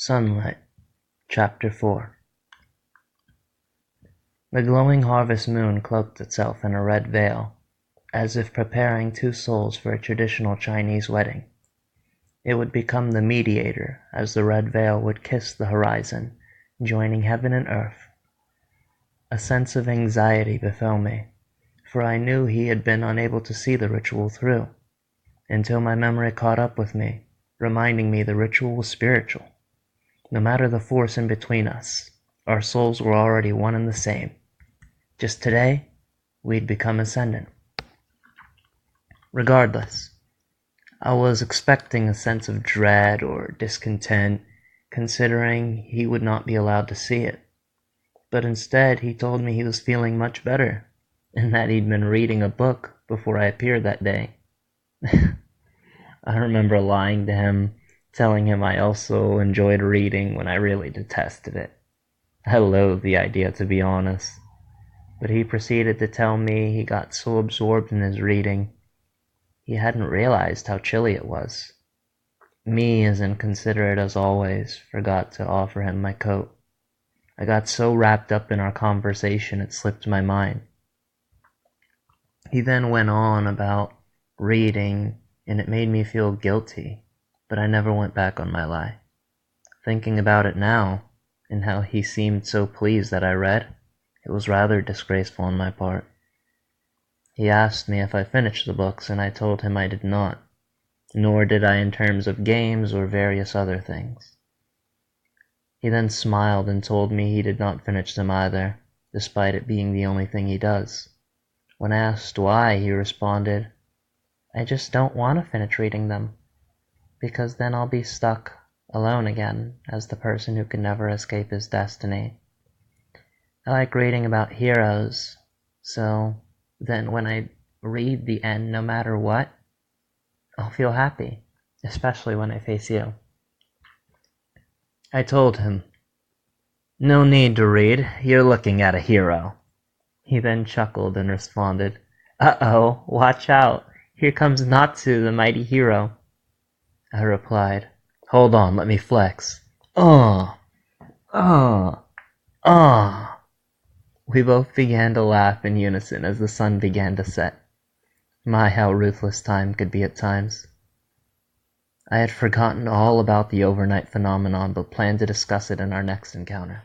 Sunlight, Chapter 4. The glowing harvest moon cloaked itself in a red veil, as if preparing two souls for a traditional Chinese wedding. It would become the mediator, as the red veil would kiss the horizon, joining heaven and earth. A sense of anxiety befell me, for I knew he had been unable to see the ritual through, until my memory caught up with me, reminding me the ritual was spiritual. No matter the force in between us, our souls were already one and the same. Just today, we'd become ascendant. Regardless, I was expecting a sense of dread or discontent, considering he would not be allowed to see it. But instead, he told me he was feeling much better, and that he'd been reading a book before I appeared that day. I remember lying to him, telling him I also enjoyed reading when I really detested it. I loathed the idea, to be honest. But he proceeded to tell me he got so absorbed in his reading, he hadn't realized how chilly it was. Me, as inconsiderate as always, forgot to offer him my coat. I got so wrapped up in our conversation it slipped my mind. He then went on about reading, and it made me feel guilty, but I never went back on my lie. Thinking about it now, and how he seemed so pleased that I read, it was rather disgraceful on my part. He asked me if I finished the books, and I told him I did not, nor did I in terms of games or various other things. He then smiled and told me he did not finish them either, despite it being the only thing he does. When asked why, he responded, "I just don't want to finish reading them, because then I'll be stuck alone again as the person who can never escape his destiny. I like reading about heroes, so then when I read the end, no matter what, I'll feel happy, especially when I face you." I told him, "No need to read, you're looking at a hero." He then chuckled and responded, "Uh-oh, watch out, here comes Natsu, the mighty hero." I replied, "Hold on, let me flex. Oh, oh, oh." We both began to laugh in unison as the sun began to set. My, how ruthless time could be at times. I had forgotten all about the overnight phenomenon, but planned to discuss it in our next encounter.